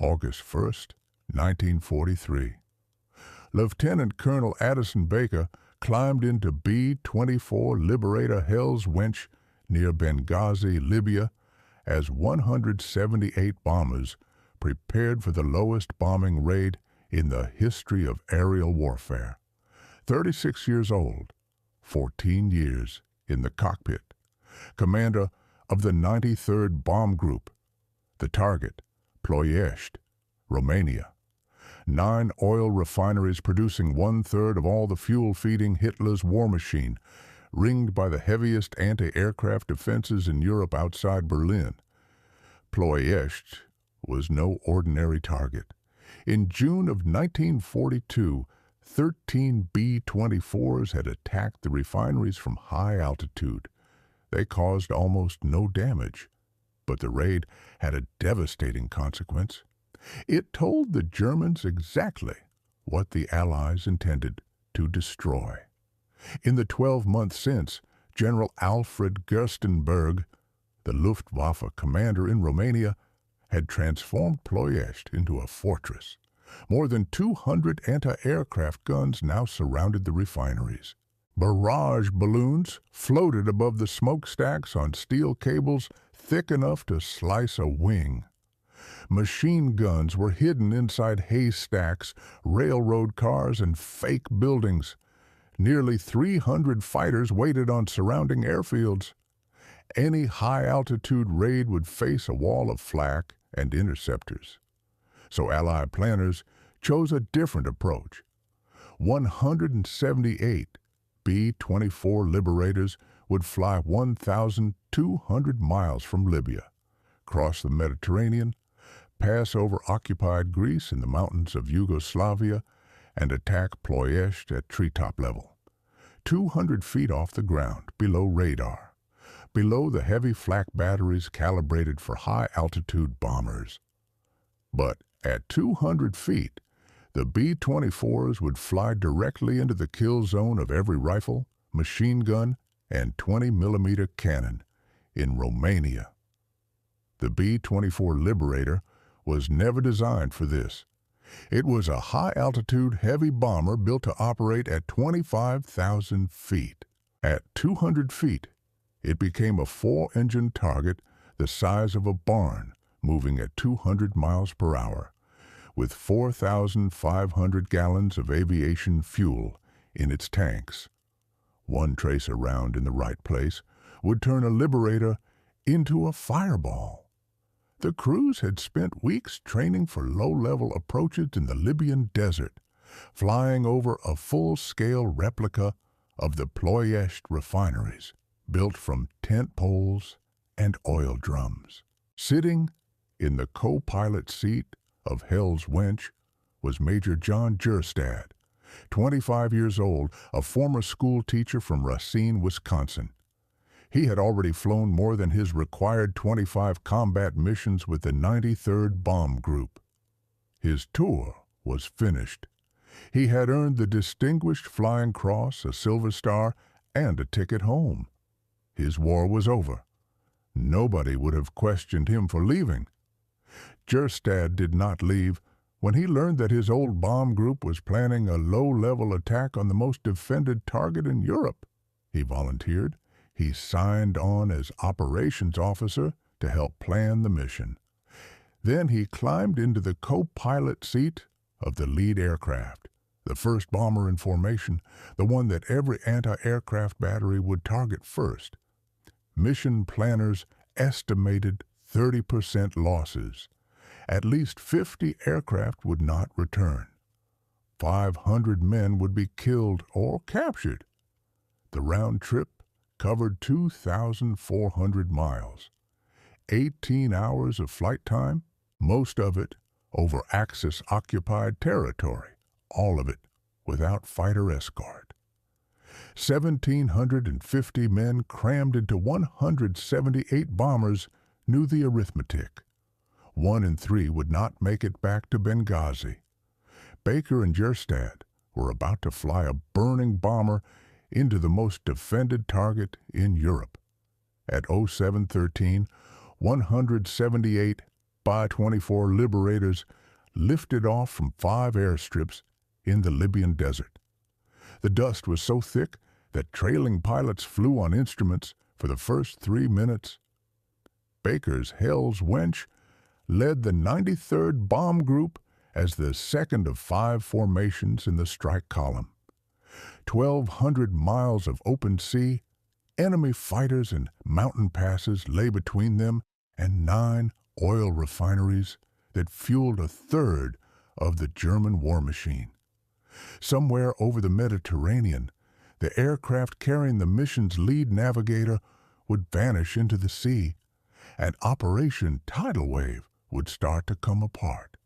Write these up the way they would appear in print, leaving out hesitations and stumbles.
August 1st, 1943. Lieutenant Colonel Addison Baker climbed into B-24 Liberator Hell's Winch near Benghazi, Libya, as 178 bombers prepared for the lowest bombing raid in the history of aerial warfare. 36 years old, 14 years in the cockpit, commander of the 93rd Bomb Group. The target, Ploiești, Romania. 9 oil refineries producing 1/3 of all the fuel feeding Hitler's war machine, ringed by the heaviest anti-aircraft defenses in Europe outside Berlin. Ploiești was no ordinary target. In June of 1942, 13 B-24s had attacked the refineries from high altitude. They caused almost no damage, but the raid had a devastating consequence. It told the Germans exactly what the Allies intended to destroy. In the 12 months since, General Alfred Gerstenberg, the Luftwaffe commander in Romania, had transformed Ploiești into a fortress. More than 200 anti-aircraft guns now surrounded the refineries. Barrage balloons floated above the smokestacks on steel cables thick enough to slice a wing. Machine guns were hidden inside haystacks, railroad cars, and fake buildings. Nearly 300 fighters waited on surrounding airfields. Any high-altitude raid would face a wall of flak and interceptors. So Allied planners chose a different approach. 178 B-24 Liberators would fly 1,200 miles from Libya, cross the Mediterranean, pass over occupied Greece in the mountains of Yugoslavia, and attack Ploiești at treetop level, 200 feet off the ground, below radar, below the heavy flak batteries calibrated for high-altitude bombers. But at 200 feet, the B-24s would fly directly into the kill zone of every rifle, machine gun, and 20mm cannon in Romania. The B-24 Liberator was never designed for this. It was a high-altitude heavy bomber built to operate at 25,000 feet. At 200 feet, it became a 4-engine target the size of a barn, moving at 200 miles per hour, with 4,500 gallons of aviation fuel in its tanks. One tracer round in the right place would turn a Liberator into a fireball. The crews had spent weeks training for low-level approaches in the Libyan desert, flying over a full-scale replica of the Ploiești refineries, built from tent poles and oil drums. Sitting in the co-pilot seat of Hell's Winch was Major John Gerstad, 25 years old, a former school teacher from Racine, Wisconsin. He had already flown more than his required 25 combat missions with the 93rd Bomb Group. His tour was finished. He had earned the Distinguished Flying Cross, a Silver Star, and a ticket home. His war was over. Nobody would have questioned him for leaving. Gerstad did not leave when he learned that his old bomb group was planning a low-level attack on the most defended target in Europe. He volunteered. He signed on as operations officer to help plan the mission. Then he climbed into the co-pilot seat of the lead aircraft, the first bomber in formation, the one that every anti-aircraft battery would target first. Mission planners estimated 30% losses. At least 50 aircraft would not return. 500 men would be killed or captured. The round trip covered 2,400 miles. 18 hours of flight time, most of it over Axis-occupied territory, all of it without fighter escort. 1,750 men crammed into 178 bombers knew the arithmetic. 1 in 3 would not make it back to Benghazi. Baker and Gerstad were about to fly a burning bomber into the most defended target in Europe. At 0713, 178 Bi-24 liberators lifted off from 5 airstrips in the Libyan desert. The dust was so thick that trailing pilots flew on instruments for the first 3 minutes. Baker's Hell's Wench led the 93rd Bomb Group as the second of 5 formations in the strike column. 1,200 miles of open sea, enemy fighters and mountain passes lay between them, and 9 oil refineries that fueled a third of the German war machine. Somewhere over the Mediterranean, the aircraft carrying the mission's lead navigator would vanish into the sea, and Operation Tidal Wave would start to come apart.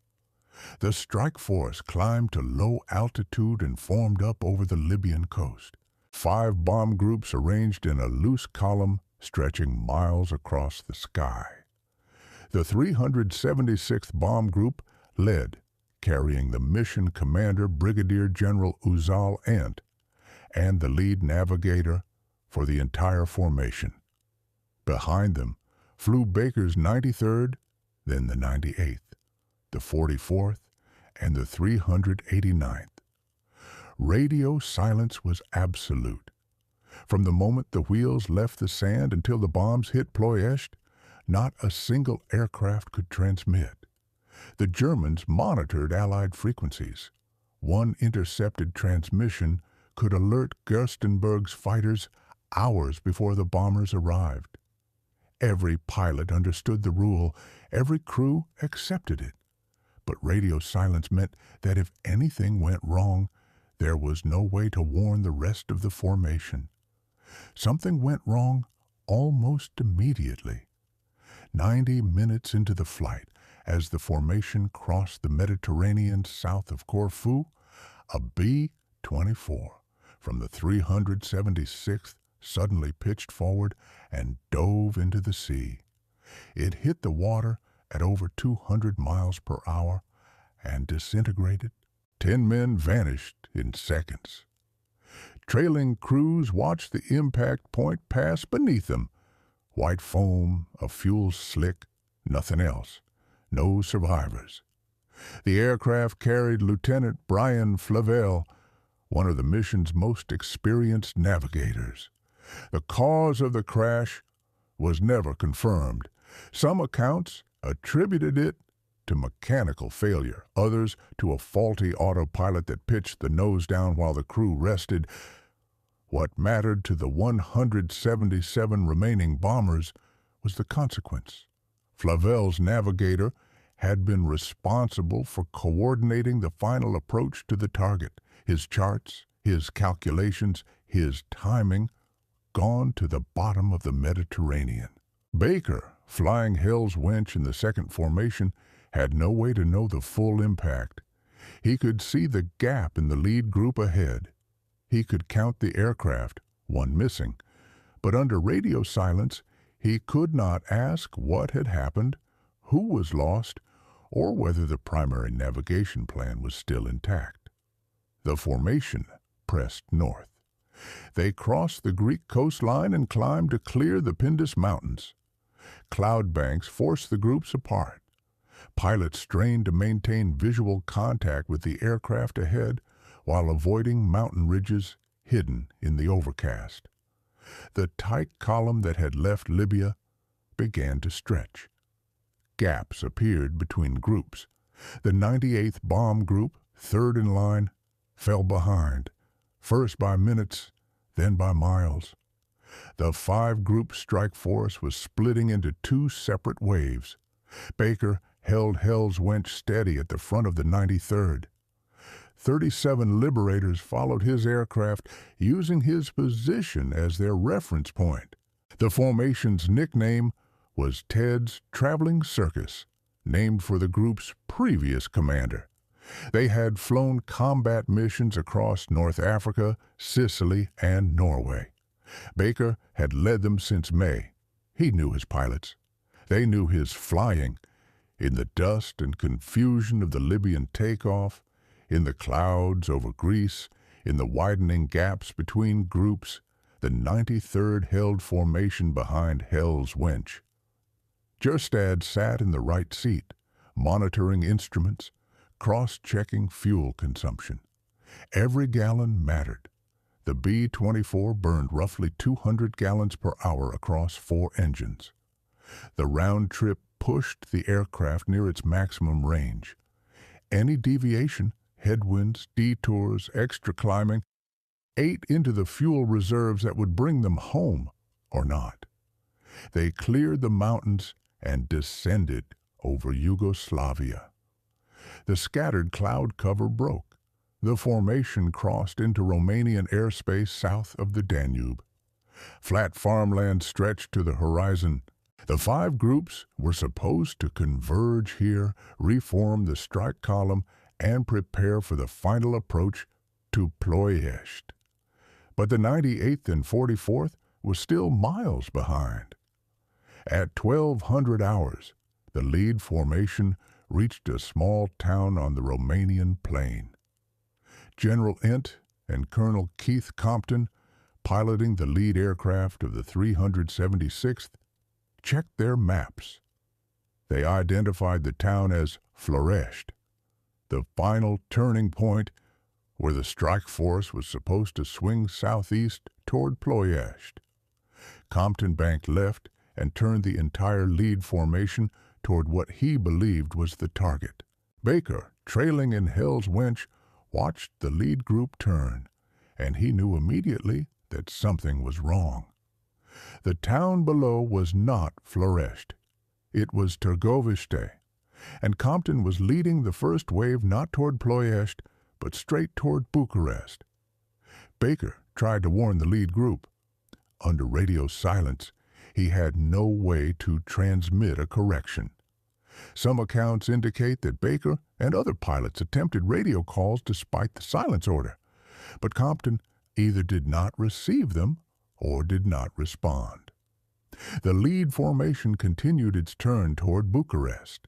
The strike force climbed to low altitude and formed up over the Libyan coast. 5 bomb groups arranged in a loose column stretching miles across the sky. The 376th Bomb Group led, carrying the mission commander Brigadier General Uzal Ent and the lead navigator for the entire formation. Behind them flew Baker's 93rd, then the 98th, the 44th, and the 389th. Radio silence was absolute. From the moment the wheels left the sand until the bombs hit Ploiești, not a single aircraft could transmit. The Germans monitored Allied frequencies. One intercepted transmission could alert Gerstenberg's fighters hours before the bombers arrived. Every pilot understood the rule, every crew accepted it. But radio silence meant that if anything went wrong, there was no way to warn the rest of the formation. Something went wrong almost immediately. 90 minutes into the flight, as the formation crossed the Mediterranean south of Corfu, a B-24 from the 376th suddenly pitched forward and dove into the sea. It hit the water at over 200 miles per hour and disintegrated. 10 men vanished in seconds. Trailing crews watched the impact point pass beneath them. White foam, a fuel slick, nothing else. No survivors. The aircraft carried Lieutenant Brian Flavel, one of the mission's most experienced navigators. The cause of the crash was never confirmed. Some accounts attributed it to mechanical failure, others to a faulty autopilot that pitched the nose down while the crew rested. What mattered to the 177 remaining bombers was the consequence. Flavel's navigator had been responsible for coordinating the final approach to the target. His charts, his calculations, his timing, gone to the bottom of the Mediterranean. Baker, flying Hell's Wench in the second formation, had no way to know the full impact. He could see the gap in the lead group ahead. He could count the aircraft, one missing, but under radio silence, he could not ask what had happened, who was lost, or whether the primary navigation plan was still intact. The formation pressed north. They crossed the Greek coastline and climbed to clear the Pindus Mountains. Cloud banks forced the groups apart. Pilots strained to maintain visual contact with the aircraft ahead while avoiding mountain ridges hidden in the overcast. The tight column that had left Libya began to stretch. Gaps appeared between groups. The 98th Bomb Group, third in line, fell behind, first by minutes, then by miles. The 5-group strike force was splitting into 2 separate waves. Baker held Hell's Wench steady at the front of the 93rd. 37 liberators followed his aircraft, using his position as their reference point. The formation's nickname was Ted's Traveling Circus, named for the group's previous commander. They had flown combat missions across North Africa, Sicily, and Norway. Baker had led them since May. He knew his pilots. They knew his flying. In the dust and confusion of the Libyan takeoff, in the clouds over Greece, in the widening gaps between groups, the 93rd held formation behind Hell's Wench. Gerstad sat in the right seat. monitoring instruments, cross-checking fuel consumption. Every gallon mattered. The B-24 burned roughly 200 gallons per hour across 4 engines. The round trip pushed the aircraft near its maximum range. Any deviation, headwinds, detours, extra climbing, ate into the fuel reserves that would bring them home or not. They cleared the mountains and descended over Yugoslavia. The scattered cloud cover broke. The formation crossed into Romanian airspace south of the Danube. Flat farmland stretched to the horizon. The 5 groups were supposed to converge here, reform the strike column, and prepare for the final approach to Ploiești. But the 98th and 44th were still miles behind. At 1200 hours, the lead formation reached a small town on the Romanian plain. General Ent and Colonel Keith Compton, piloting the lead aircraft of the 376th, checked their maps. They identified the town as Ploiești, the final turning point where the strike force was supposed to swing southeast toward Ploiești. Compton banked left and turned the entire lead formation toward what he believed was the target. Baker, trailing in Hell's Winch, watched the lead group turn, and he knew immediately that something was wrong. The town below was not Ploiești. It was Târgoviște, and Compton was leading the first wave not toward Ploiești, but straight toward Bucharest. Baker tried to warn the lead group. Under radio silence, he had no way to transmit a correction. Some accounts indicate that Baker and other pilots attempted radio calls despite the silence order, but Compton either did not receive them or did not respond. The lead formation continued its turn toward Bucharest.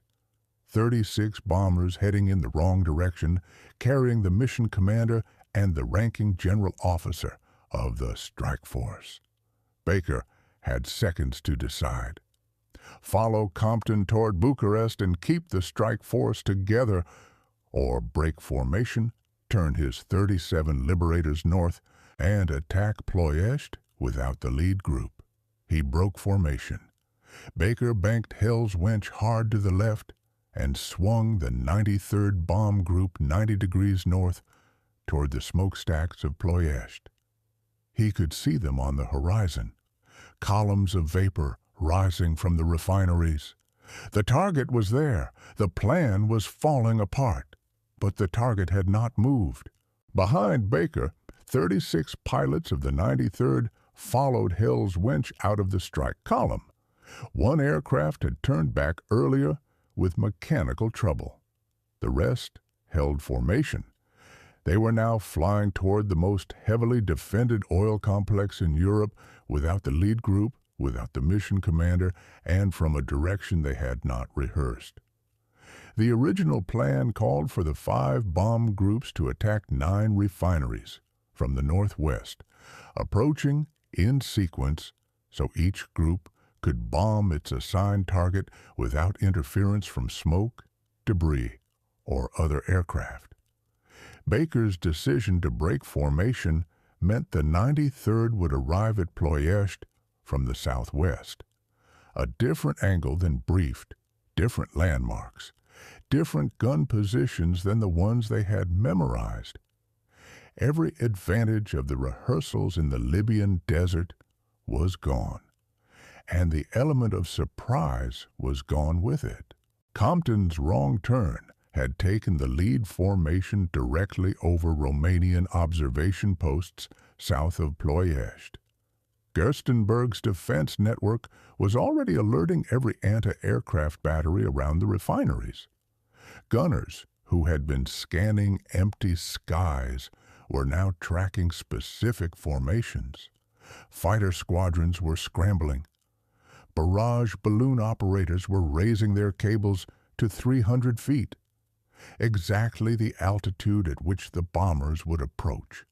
36 bombers heading in the wrong direction, carrying the mission commander and the ranking general officer of the strike force. Baker had seconds to decide. Follow Compton toward Bucharest and keep the strike force together, or break formation, turn his 37 Liberators north, and attack Ploiești without the lead group. He broke formation. Baker banked Hell's Winch hard to the left and swung the 93rd Bomb Group 90 degrees north toward the smokestacks of Ploiești. He could see them on the horizon, columns of vapor rising from the refineries. The target was there. The plan was falling apart, but the target had not moved. Behind Baker, 36 pilots of the 93rd followed Hell's Winch out of the strike column. One aircraft had turned back earlier with mechanical trouble. The rest held formation. They were now flying toward the most heavily defended oil complex in Europe without the lead group, without the mission commander, and from a direction they had not rehearsed. The original plan called for the 5 bomb groups to attack 9 refineries from the northwest, approaching in sequence so each group could bomb its assigned target without interference from smoke, debris, or other aircraft. Baker's decision to break formation meant the 93rd would arrive at Ploiești from the southwest. A different angle than briefed, different landmarks, different gun positions than the ones they had memorized. Every advantage of the rehearsals in the Libyan desert was gone, and the element of surprise was gone with it. Compton's wrong turn had taken the lead formation directly over Romanian observation posts south of Ploiești. Gerstenberg's defense network was already alerting every anti-aircraft battery around the refineries. Gunners who had been scanning empty skies were now tracking specific formations. Fighter squadrons were scrambling. Barrage balloon operators were raising their cables to 300 feet, exactly the altitude at which the bombers would approach.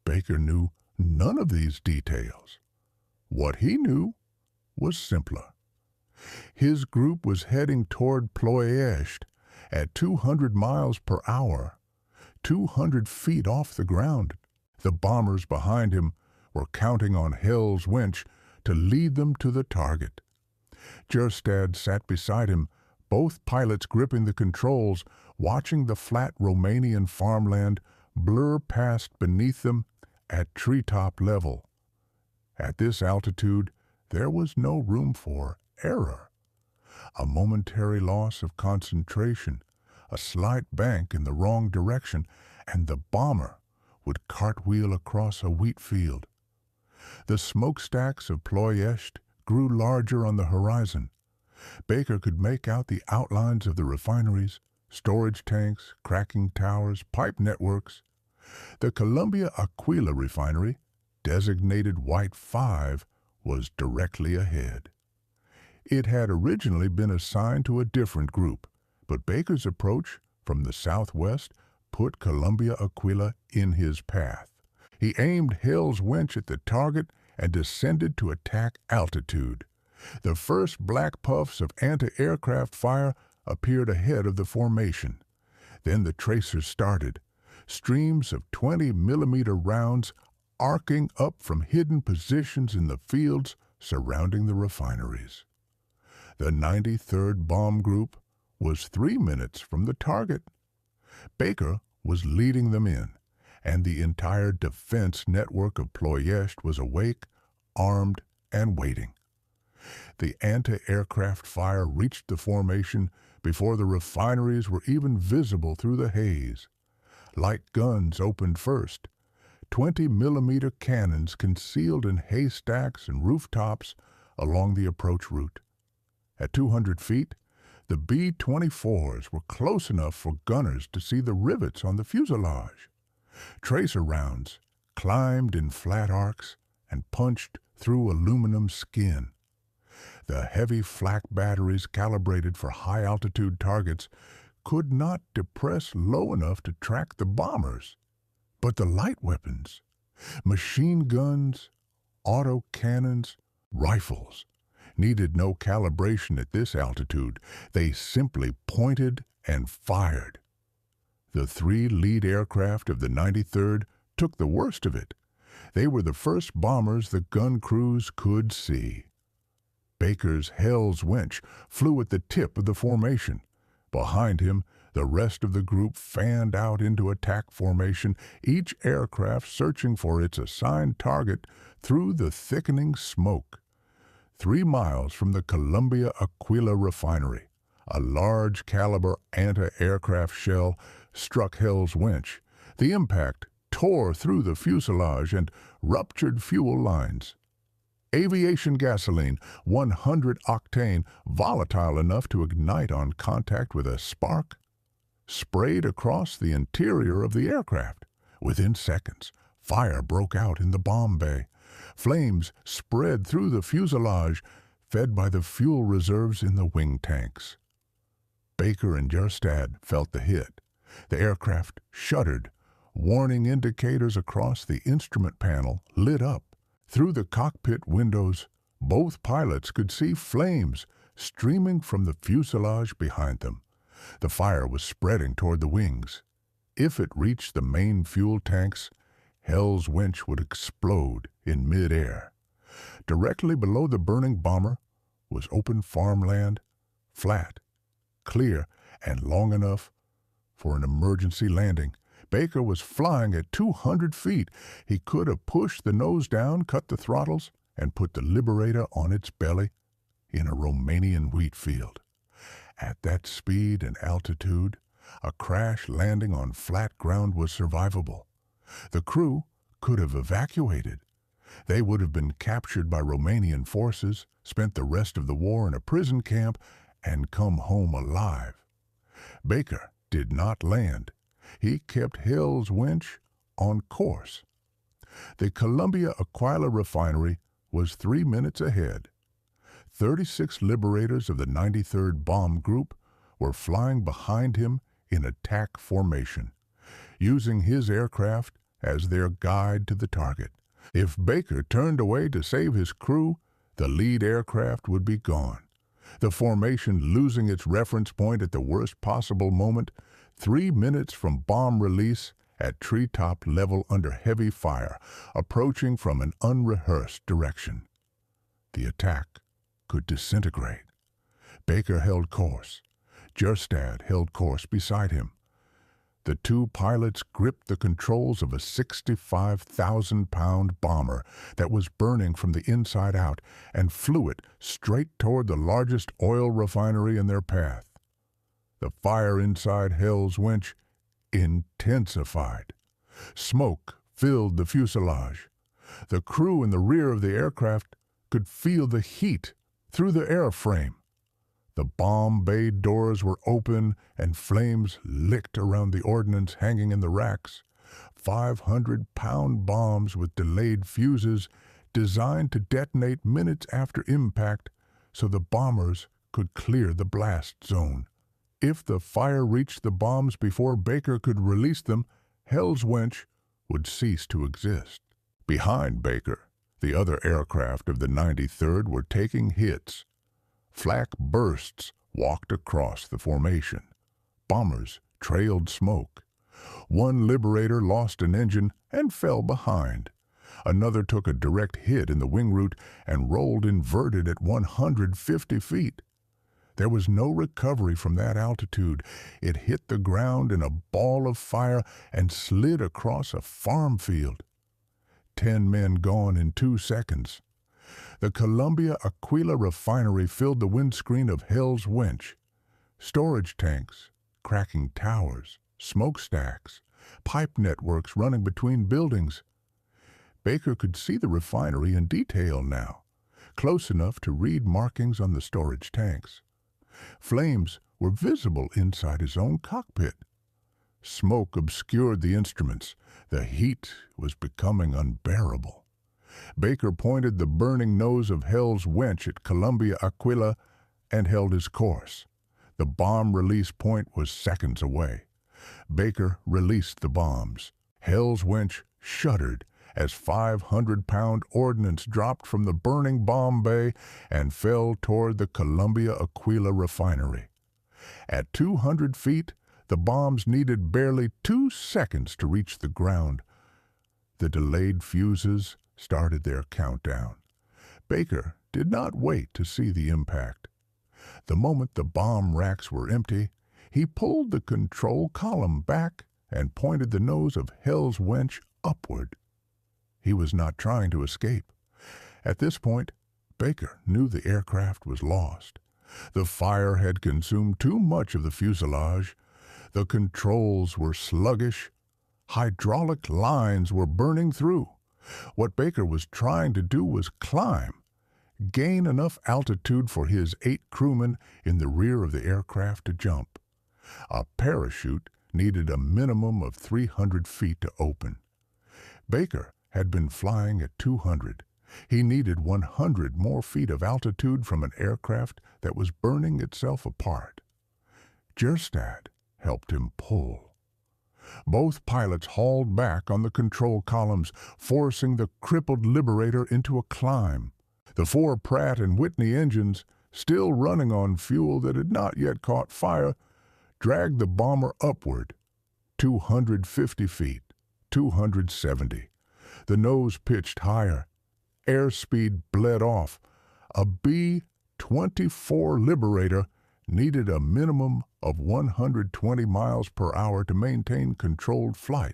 Baker knew none of these details. What he knew was simpler. His group was heading toward Ploiești at 200 miles per hour, 200 feet off the ground. The bombers behind him were counting on Hell's winch to lead them to the target. Gerstad sat beside him, both pilots gripping the controls, watching the flat Romanian farmland blur past beneath them at treetop level. At this altitude, there was no room for error. A momentary loss of concentration, a slight bank in the wrong direction, and the bomber would cartwheel across a wheat field. The smokestacks of Ploiești grew larger on the horizon. Baker could make out the outlines of the refineries, storage tanks, cracking towers, pipe networks. The Columbia Aquila refinery, designated White 5, was directly ahead. It had originally been assigned to a different group, but Baker's approach from the southwest put Columbia Aquila in his path. He aimed Hell's winch at the target and descended to attack altitude. The first black puffs of anti-aircraft fire appeared ahead of the formation. Then the tracers started, streams of 20-millimeter rounds arcing up from hidden positions in the fields surrounding the refineries. The 93rd Bomb Group was 3 minutes from the target. Baker was leading them in, and the entire defense network of Ploiești was awake, armed, and waiting. The anti-aircraft fire reached the formation before the refineries were even visible through the haze. Light guns opened first. 20-millimeter cannons concealed in haystacks and rooftops along the approach route. At 200 feet, the B-24s were close enough for gunners to see the rivets on the fuselage. Tracer rounds climbed in flat arcs and punched through aluminum skin. The heavy flak batteries calibrated for high-altitude targets could not depress low enough to track the bombers. But the light weapons, machine guns, autocannons, rifles, needed no calibration at this altitude. They simply pointed and fired. The 3 lead aircraft of the 93rd took the worst of it. They were the first bombers the gun crews could see. Baker's Hell's winch flew at the tip of the formation. Behind him, the rest of the group fanned out into attack formation, each aircraft searching for its assigned target through the thickening smoke. 3 miles from the Columbia Aquila refinery, a large-caliber anti-aircraft shell struck Hell's winch. The impact tore through the fuselage and ruptured fuel lines. Aviation gasoline, 100 octane, volatile enough to ignite on contact with a spark, sprayed across the interior of the aircraft. Within seconds, fire broke out in the bomb bay. Flames spread through the fuselage, fed by the fuel reserves in the wing tanks. Baker and Gerstad felt the hit. The aircraft shuddered. Warning indicators across the instrument panel lit up. Through the cockpit windows, both pilots could see flames streaming from the fuselage behind them. The fire was spreading toward the wings. If it reached the main fuel tanks, Hell's winch would explode in mid-air. Directly below the burning bomber was open farmland, flat, clear, and long enough for an emergency landing. Baker was flying at 200 feet. He could have pushed the nose down, cut the throttles, and put the Liberator on its belly in a Romanian wheat field. At that speed and altitude, a crash landing on flat ground was survivable. The crew could have evacuated. They would have been captured by Romanian forces, spent the rest of the war in a prison camp, and come home alive. Baker did not land. He kept Hell's winch on course. The Columbia Aquila refinery was 3 minutes ahead. 36 Liberators of the 93rd Bomb Group were flying behind him in attack formation, using his aircraft as their guide to the target. If Baker turned away to save his crew, the lead aircraft would be gone. the formation losing its reference point at the worst possible moment, 3 minutes from bomb release at treetop level under heavy fire, approaching from an unrehearsed direction. The attack could disintegrate. Baker held course. Gerstad held course beside him. The two pilots gripped the controls of a 65,000-pound bomber that was burning from the inside out and flew it straight toward the largest oil refinery in their path. The fire inside Hell's Winch intensified. Smoke filled the fuselage. The crew in the rear of the aircraft could feel the heat through the airframe. The bomb bay doors were open and flames licked around the ordnance hanging in the racks. 500-pound bombs with delayed fuses designed to detonate minutes after impact so the bombers could clear the blast zone. If the fire reached the bombs before Baker could release them, Hell's Winch would cease to exist. Behind Baker, the other aircraft of the 93rd were taking hits. Flak bursts walked across the formation. Bombers trailed smoke. One Liberator lost an engine and fell behind. Another took a direct hit in the wing root and rolled inverted at 150 feet. There was no recovery from that altitude. It hit the ground in a ball of fire and slid across a farm field. 10 men gone in 2 seconds. The Columbia Aquila refinery filled the windscreen of Hell's Winch. Storage tanks, cracking towers, smokestacks, pipe networks running between buildings. Baker could see the refinery in detail now, close enough to read markings on the storage tanks. Flames were visible inside his own cockpit. Smoke obscured the instruments. The heat was becoming unbearable. Baker pointed the burning nose of Hell's Winch at Columbia Aquila and held his course. The bomb release point was seconds away. Baker released the bombs. Hell's Winch shuddered as 500-pound ordnance dropped from the burning bomb bay and fell toward the Columbia Aquila refinery. At 200 feet, the bombs needed barely 2 seconds to reach the ground. The delayed fuses started their countdown. Baker did not wait to see the impact. The moment the bomb racks were empty, he pulled the control column back and pointed the nose of Hell's Winch upward. He was not trying to escape. At this point, Baker knew the aircraft was lost. The fire had consumed too much of the fuselage. The controls were sluggish. Hydraulic lines were burning through. What Baker was trying to do was climb, gain enough altitude for his 8 crewmen in the rear of the aircraft to jump. A parachute needed a minimum of 300 feet to open. Baker had been flying at 200. He needed 100 more feet of altitude from an aircraft that was burning itself apart. Gerstad helped him pull. Both pilots hauled back on the control columns, forcing the crippled Liberator into a climb. The 4 Pratt & Whitney engines, still running on fuel that had not yet caught fire, dragged the bomber upward. 250 feet, 270. The nose pitched higher. Airspeed bled off. A B-24 Liberator needed a minimum of 120 miles per hour to maintain controlled flight.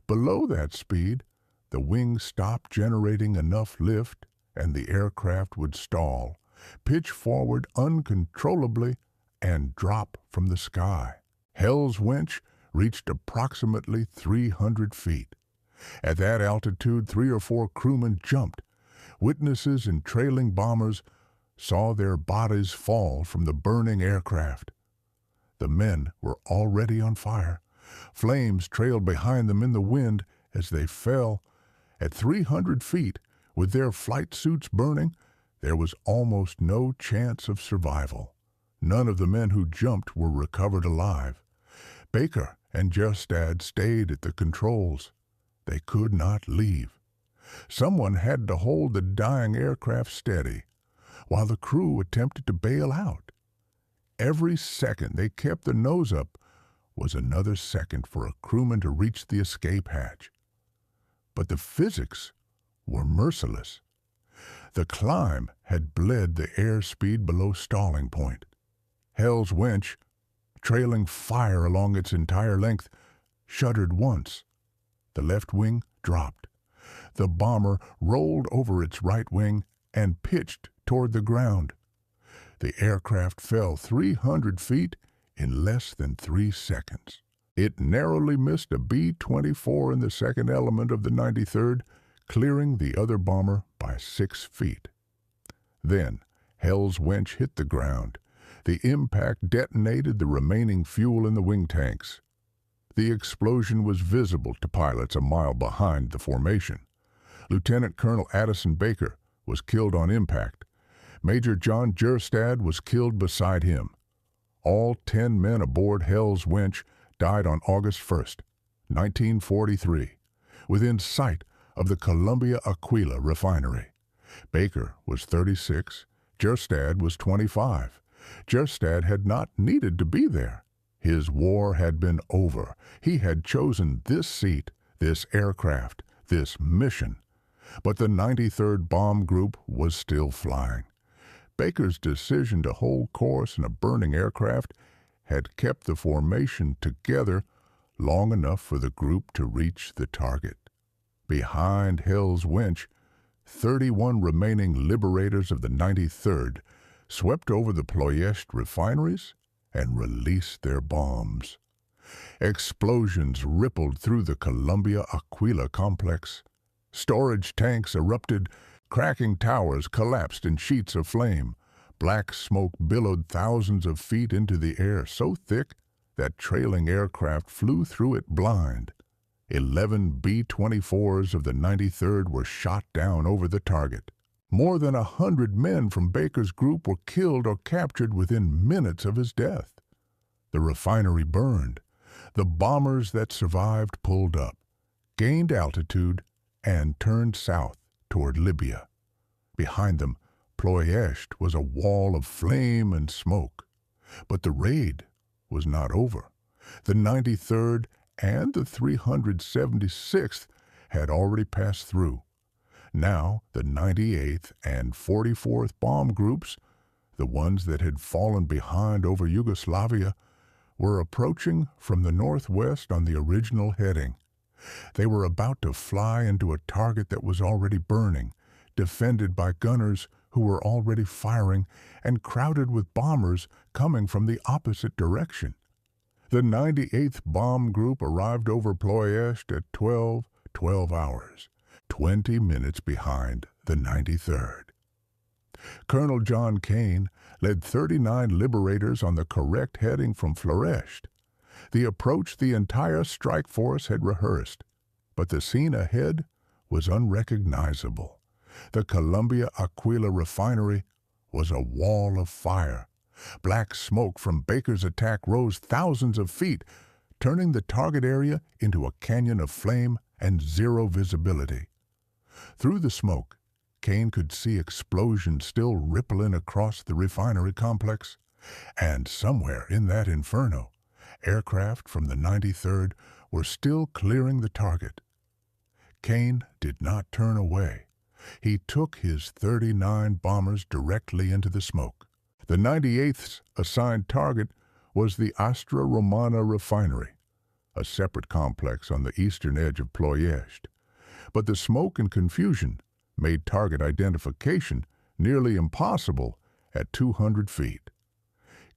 Below that speed, the wings stopped generating enough lift and the aircraft would stall, pitch forward uncontrollably, and drop from the sky. Hell's Winch reached approximately 300 feet. At that altitude, 3 or 4 crewmen jumped. Witnesses and trailing bombers saw their bodies fall from the burning aircraft. The men were already on fire. Flames trailed behind them in the wind as they fell. At 300 feet, with their flight suits burning, there was almost no chance of survival. None of the men who jumped were recovered alive. Baker and Gerstad stayed at the controls. They could not leave. Someone had to hold the dying aircraft steady. while the crew attempted to bail out. Every second they kept their nose up was another second for a crewman to reach the escape hatch. But the physics were merciless. The climb had bled the airspeed below stalling point. Hell's winch, trailing fire along its entire length, shuddered once. The left wing dropped. The bomber rolled over its right wing and pitched toward the ground. The aircraft fell 300 feet in less than 3 seconds. It narrowly missed a B-24 in the second element of the 93rd, clearing the other bomber by 6 feet. Then, Hell's winch hit the ground. The impact detonated the remaining fuel in the wing tanks. The explosion was visible to pilots a mile behind the formation. Lieutenant Colonel Addison Baker was killed on impact. Major John Gerstad was killed beside him. All 10 men aboard Hell's winch died on August 1st, 1943, within sight of the Columbia Aquila refinery. Baker was 36, Gerstad was 25. Gerstad had not needed to be there. His war had been over. He had chosen this seat, this aircraft, this mission. But the 93rd Bomb Group was still flying. Baker's decision to hold course in a burning aircraft had kept the formation together long enough for the group to reach the target. Behind Hell's winch, 31 remaining liberators of the 93rd swept over the Ploiești refineries and released their bombs. Explosions rippled through the Columbia Aquila complex. Storage tanks erupted. Cracking towers collapsed in sheets of flame. Black smoke billowed thousands of feet into the air, so thick that trailing aircraft flew through it blind. 11 B-24s of the 93rd were shot down over the target. More than 100 men from Baker's group were killed or captured within minutes of his death. The refinery burned. The bombers that survived pulled up, gained altitude, and turned south toward Libya. Behind them, Ploiești was a wall of flame and smoke. But the raid was not over. The 93rd and the 376th had already passed through. Now the 98th and 44th bomb groups, the ones that had fallen behind over Yugoslavia, were approaching from the northwest on the original heading. They were about to fly into a target that was already burning, defended by gunners who were already firing, and crowded with bombers coming from the opposite direction. The 98th Bomb Group arrived over Ploiești at 12 hours, 20 minutes behind the 93rd. Colonel John Kane led 39 liberators on the correct heading from Ploiești. The approach the entire strike force had rehearsed, but the scene ahead was unrecognizable. The Columbia Aquila refinery was a wall of fire. Black smoke from Baker's attack rose thousands of feet, turning the target area into a canyon of flame and zero visibility. Through the smoke, Kane could see explosions still rippling across the refinery complex, and somewhere in that inferno, aircraft from the 93rd were still clearing the target. Kane did not turn away. He took his 39 bombers directly into the smoke. The 98th's assigned target was the Astra Romana refinery, a separate complex on the eastern edge of Ploiești. But the smoke and confusion made target identification nearly impossible at 200 feet.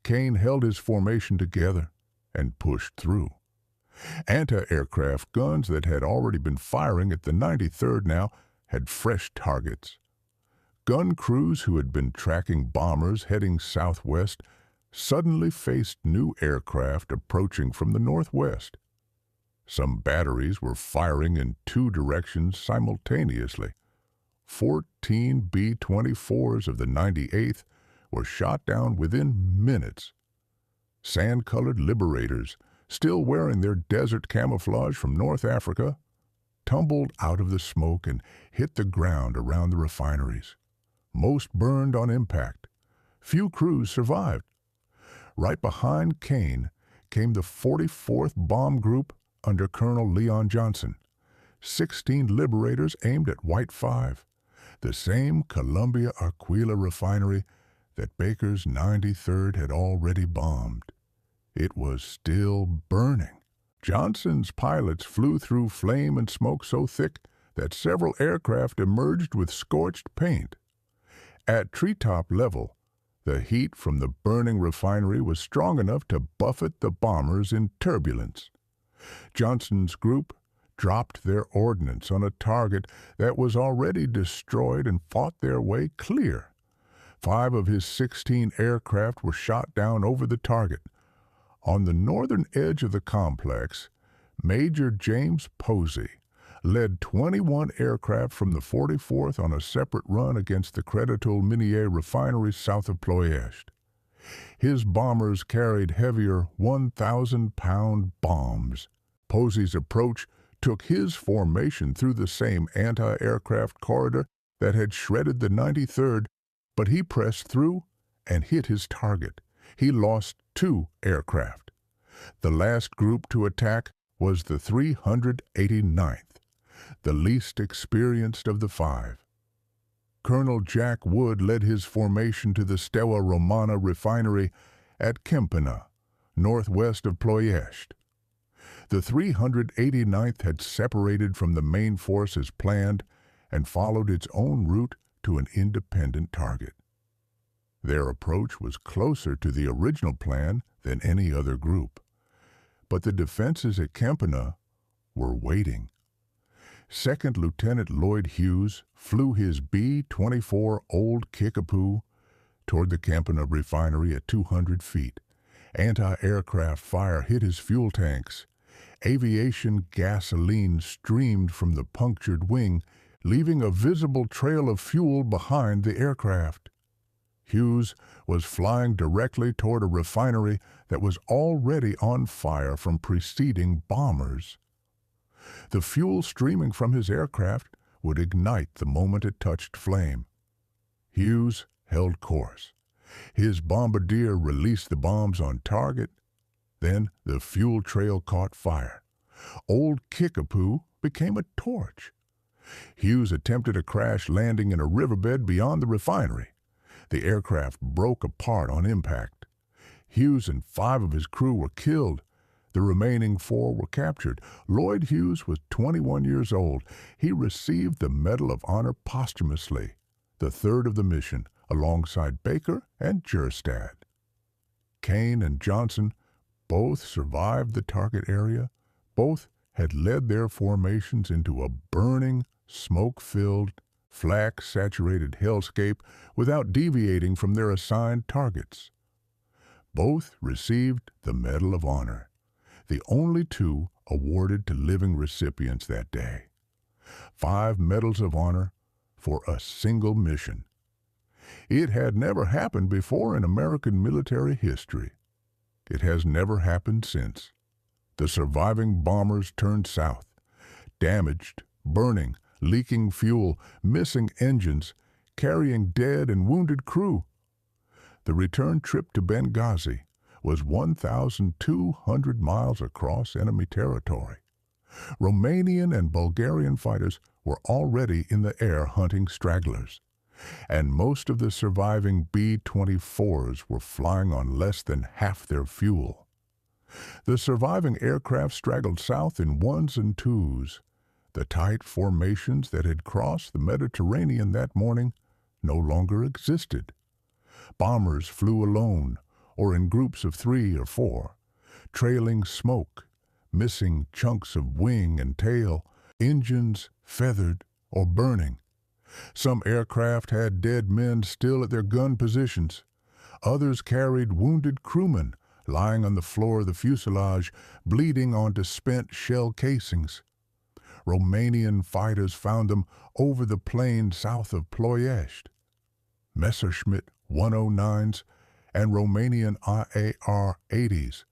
Kane held his formation together and pushed through. Anti-aircraft guns that had already been firing at the 93rd now had fresh targets. Gun crews who had been tracking bombers heading southwest suddenly faced new aircraft approaching from the northwest. Some batteries were firing in 2 directions simultaneously. 14 B-24s of the 98th were shot down within minutes. Sand-colored liberators, still wearing their desert camouflage from North Africa, tumbled out of the smoke and hit the ground around the refineries. most burned on impact. Few crews survived. Right behind Kane came the 44th Bomb Group under Colonel Leon Johnson. 16 liberators aimed at White 5, the same Columbia Aquila refinery that Baker's 93rd had already bombed. It was still burning. Johnson's pilots flew through flame and smoke so thick that several aircraft emerged with scorched paint. At treetop level, the heat from the burning refinery was strong enough to buffet the bombers in turbulence. Johnson's group dropped their ordnance on a target that was already destroyed and fought their way clear. 5 of his 16 aircraft were shot down over the target. On the northern edge of the complex, Major James Posey led 21 aircraft from the 44th on a separate run against the Créditoul Minier refinery south of Ploiești. His bombers carried heavier 1,000-pound bombs. Posey's approach took his formation through the same anti-aircraft corridor that had shredded the 93rd, but he pressed through and hit his target. He lost 2 aircraft. The last group to attack was the 389th, the least experienced of the 5. Colonel Jack Wood led his formation to the Steaua Romana refinery at Câmpina, northwest of Ploiești. The 389th had separated from the main force as planned and followed its own route to an independent target. Their approach was closer to the original plan than any other group, but the defenses at Câmpina were waiting. Second Lieutenant Lloyd Hughes flew his B-24 Old Kickapoo toward the Câmpina refinery at 200 feet. Anti-aircraft fire hit his fuel tanks. Aviation gasoline streamed from the punctured wing, leaving a visible trail of fuel behind the aircraft. Hughes was flying directly toward a refinery that was already on fire from preceding bombers. The fuel streaming from his aircraft would ignite the moment it touched flame. Hughes held course. His bombardier released the bombs on target. Then the fuel trail caught fire. Old Kickapoo became a torch. Hughes attempted a crash landing in a riverbed beyond the refinery. The aircraft broke apart on impact. Hughes and 5 of his crew were killed. The remaining 4 were captured. Lloyd Hughes was 21 years old. He received the Medal of Honor posthumously, the 3rd of the mission, alongside Baker and Gerstad. Kane and Johnson both survived the target area. Both had led their formations into a burning, smoke-filled, flak-saturated hellscape without deviating from their assigned targets. Both received the Medal of Honor, the only 2 awarded to living recipients that day. 5 Medals of Honor for a single mission. It had never happened before in American military history. It has never happened since. The surviving bombers turned south, damaged, burning, leaking fuel, missing engines, carrying dead and wounded crew. The return trip to Benghazi was 1,200 miles across enemy territory. Romanian and Bulgarian fighters were already in the air hunting stragglers, and most of the surviving B-24s were flying on less than half their fuel. The surviving aircraft straggled south in 1s and 2s. The tight formations that had crossed the Mediterranean that morning no longer existed. Bombers flew alone or in groups of 3 or 4, trailing smoke, missing chunks of wing and tail, engines feathered or burning. Some aircraft had dead men still at their gun positions. Others carried wounded crewmen lying on the floor of the fuselage, bleeding onto spent shell casings. Romanian fighters found them over the plain south of Ploiești. Messerschmitt 109s and Romanian IAR-80s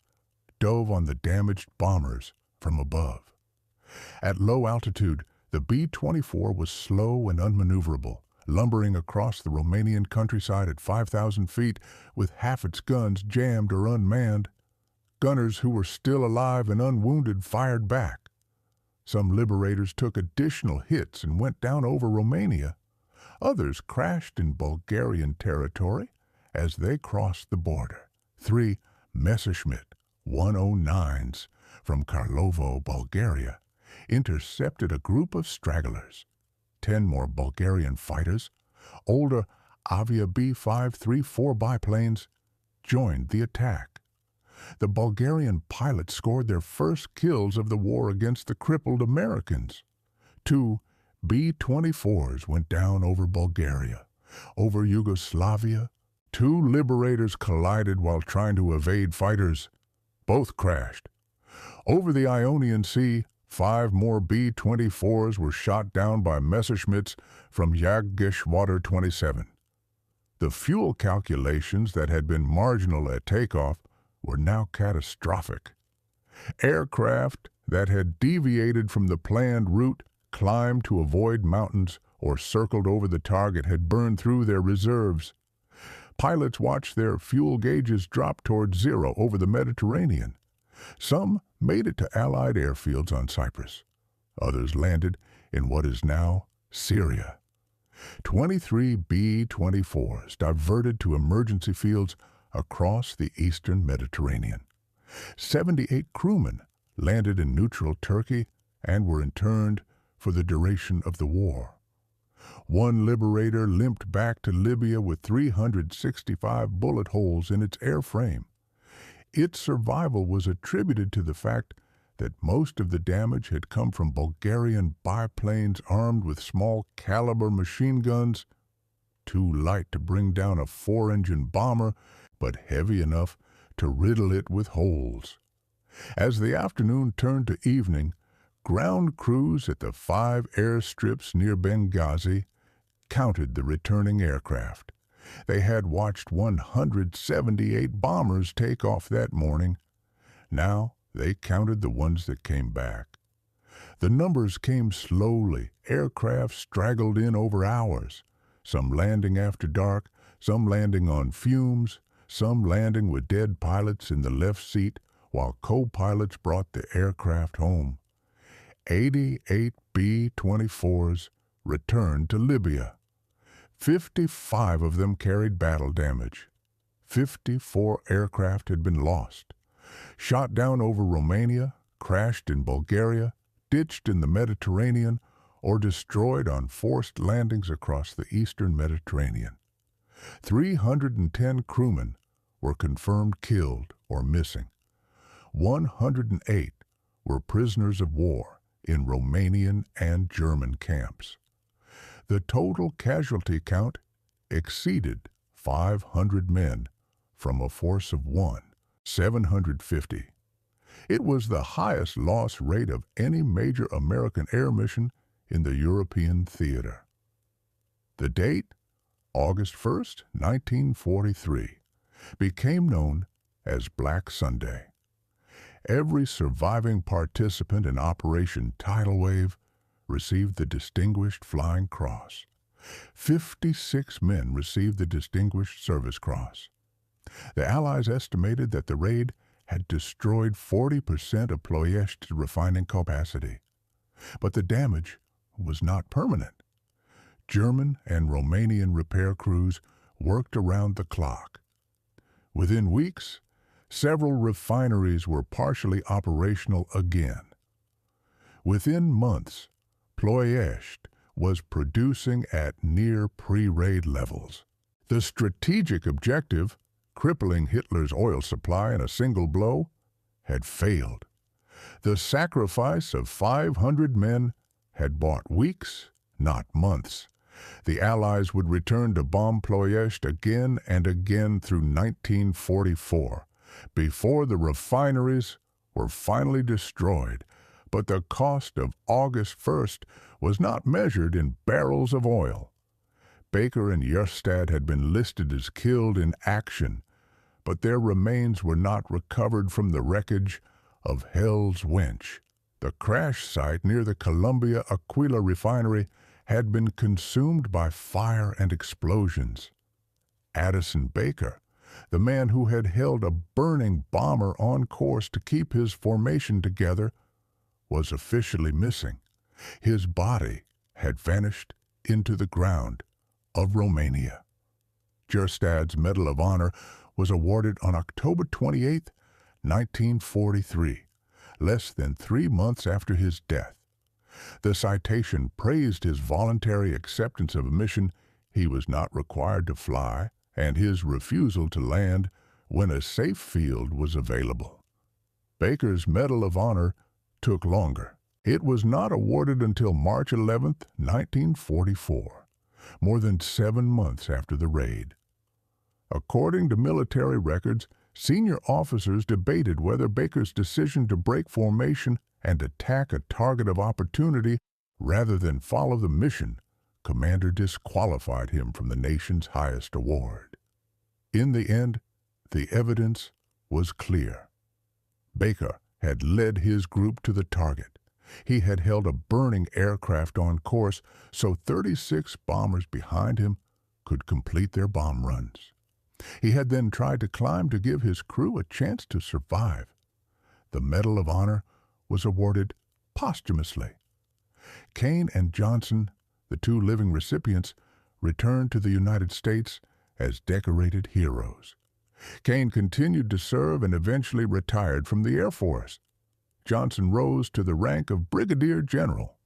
dove on the damaged bombers from above. At low altitude, the B-24 was slow and unmaneuverable, lumbering across the Romanian countryside at 5,000 feet with half its guns jammed or unmanned. Gunners who were still alive and unwounded fired back. Some liberators took additional hits and went down over Romania. Others crashed in Bulgarian territory as they crossed the border. 3 Messerschmitt 109s from Karlovo, Bulgaria, intercepted a group of stragglers. 10 more Bulgarian fighters, older Avia B-534 biplanes, joined the attack. The Bulgarian pilots scored their first kills of the war against the crippled Americans. 2 B-24s went down over Bulgaria. Over Yugoslavia, 2 liberators collided while trying to evade fighters. Both crashed. Over the Ionian Sea, 5 more B-24s were shot down by Messerschmitts from Jagdgeschwader 27. The fuel calculations that had been marginal at takeoff were now catastrophic. Aircraft that had deviated from the planned route, climbed to avoid mountains, or circled over the target had burned through their reserves. Pilots watched their fuel gauges drop toward zero over the Mediterranean. Some made it to Allied airfields on Cyprus. Others landed in what is now Syria. 23 B-24s diverted to emergency fields across the eastern Mediterranean. 78 crewmen landed in neutral Turkey and were interned for the duration of the war. 1 liberator limped back to Libya with 365 bullet holes in its airframe. Its survival was attributed to the fact that most of the damage had come from Bulgarian biplanes armed with small-caliber machine guns, too light to bring down a 4-engine bomber, but heavy enough to riddle it with holes. As the afternoon turned to evening, ground crews at the 5 airstrips near Benghazi counted the returning aircraft. They had watched 178 bombers take off that morning. Now they counted the ones that came back. The numbers came slowly. Aircraft straggled in over hours, some landing after dark, some landing on fumes, some landing with dead pilots in the left seat while co-pilots brought the aircraft home. 88 B-24s returned to Libya. 55 of them carried battle damage. 54 aircraft had been lost, shot down over Romania, crashed in Bulgaria, ditched in the Mediterranean, or destroyed on forced landings across the eastern Mediterranean. 310 crewmen were confirmed killed or missing. 108 were prisoners of war in Romanian and German camps. The total casualty count exceeded 500 men from a force of 750. It was the highest loss rate of any major American air mission in the European theater. The date, August 1st, 1943, became known as Black Sunday. Every surviving participant in Operation Tidal Wave received the Distinguished Flying Cross. 56 men received the Distinguished Service Cross. The Allies estimated that the raid had destroyed 40% of Ploiești's refining capacity. But the damage was not permanent. German and Romanian repair crews worked around the clock. Within weeks, several refineries were partially operational again. Within months, Ploiești was producing at near pre-raid levels. The strategic objective, crippling Hitler's oil supply in a single blow, had failed. The sacrifice of 500 men had bought weeks, not months. The Allies would return to bomb Ploiești again and again through 1944, before the refineries were finally destroyed. But the cost of August 1st was not measured in barrels of oil. Baker and Gerstad had been listed as killed in action, but their remains were not recovered from the wreckage of Hell's Wench. The crash site near the Columbia Aquila refinery had been consumed by fire and explosions. Addison Baker, the man who had held a burning bomber on course to keep his formation together, was officially missing. His body had vanished into the ground of Romania. Gerstad's Medal of Honor was awarded on October 28, 1943, less than 3 months after his death. The citation praised his voluntary acceptance of a mission he was not required to fly and his refusal to land when a safe field was available. Baker's Medal of Honor took longer. It was not awarded until March 11, 1944, more than 7 months after the raid. According to military records, senior officers debated whether Baker's decision to break formation and attack a target of opportunity rather than follow the mission, commander disqualified him from the nation's highest award. In the end, the evidence was clear. Baker had led his group to the target. He had held a burning aircraft on course so 36 bombers behind him could complete their bomb runs. He had then tried to climb to give his crew a chance to survive. The Medal of Honor was awarded posthumously. Kane and Johnson, the 2 living recipients, returned to the United States as decorated heroes. Kane continued to serve and eventually retired from the Air Force. Johnson rose to the rank of Brigadier General.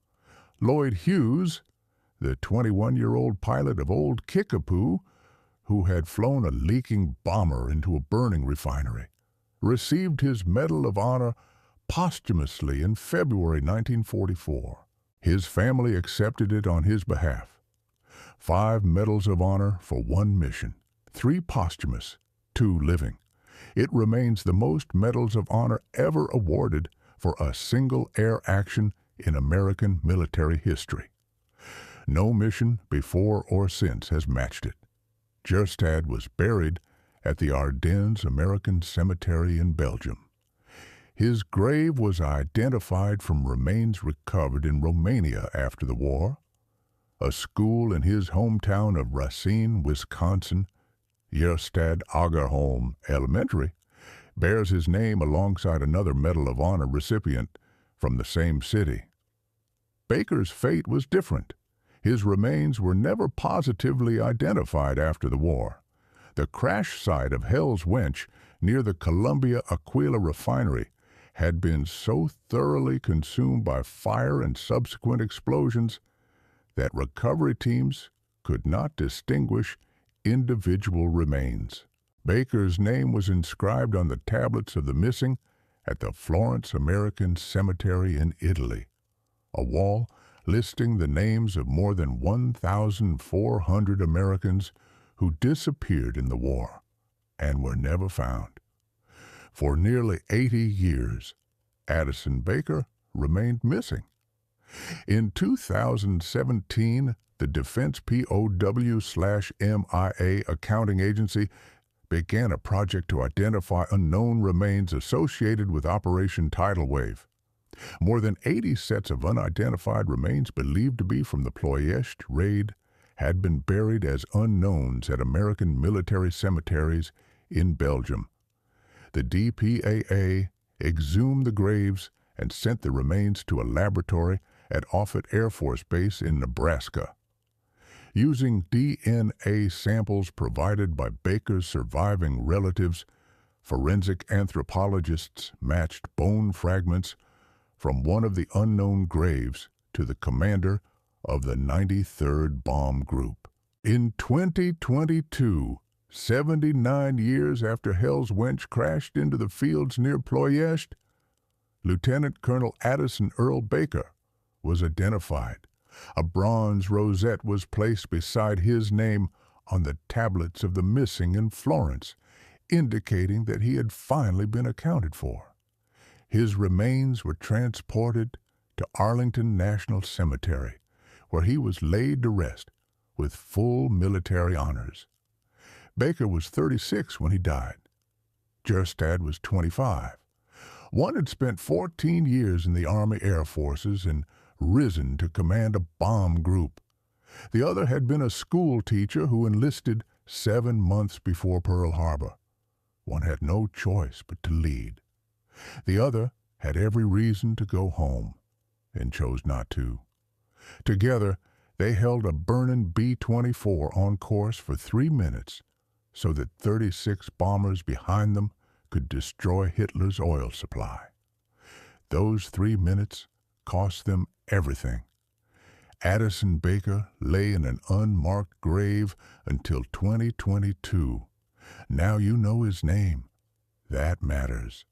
Lloyd Hughes, the 21-year-old pilot of Old Kickapoo, who had flown a leaking bomber into a burning refinery, received his Medal of Honor posthumously in February 1944. His family accepted it on his behalf. 5 Medals of Honor for 1 mission, 3 posthumous, 2 living. It remains the most Medals of Honor ever awarded for a single air action in American military history. No mission before or since has matched it. Gerstad was buried at the Ardennes American Cemetery in Belgium. His grave was identified from remains recovered in Romania after the war. A school in his hometown of Racine, Wisconsin, Gerstad Agerholm Elementary, bears his name alongside another Medal of Honor recipient from the same city. Baker's fate was different. His remains were never positively identified after the war. The crash site of Hell's Wench near the Columbia Aquila refinery had been so thoroughly consumed by fire and subsequent explosions that recovery teams could not distinguish individual remains. Baker's name was inscribed on the tablets of the missing at the Florence American Cemetery in Italy, a wall listing the names of more than 1,400 Americans who disappeared in the war and were never found. For nearly 80 years, Addison Baker remained missing. In 2017, the Defense POW/MIA Accounting Agency began a project to identify unknown remains associated with Operation Tidal Wave. More than 80 sets of unidentified remains believed to be from the Ploiești raid had been buried as unknowns at American military cemeteries in Belgium. The DPAA exhumed the graves and sent the remains to a laboratory at Offutt Air Force Base in Nebraska. Using DNA samples provided by Baker's surviving relatives, forensic anthropologists matched bone fragments from one of the unknown graves to the commander of the 93rd Bomb Group. In 2022, 79 years after Hell's Wench crashed into the fields near Ploiești, Lieutenant Colonel Addison Earl Baker was identified. A bronze rosette was placed beside his name on the tablets of the missing in Florence, indicating that he had finally been accounted for. His remains were transported to Arlington National Cemetery, where he was laid to rest with full military honors. Baker was 36 when he died. Gerstad was 25. One had spent 14 years in the Army Air Forces and risen to command a bomb group The other had been a school teacher who enlisted 7 months before Pearl Harbor. One had no choice but to lead. The other had every reason to go home and chose not to. Together, they held a burning B-24 on course for 3 minutes so that 36 bombers behind them could destroy Hitler's oil supply. Those 3 minutes cost them everything. Addison Baker lay in an unmarked grave until 2022. Now you know his name. That matters.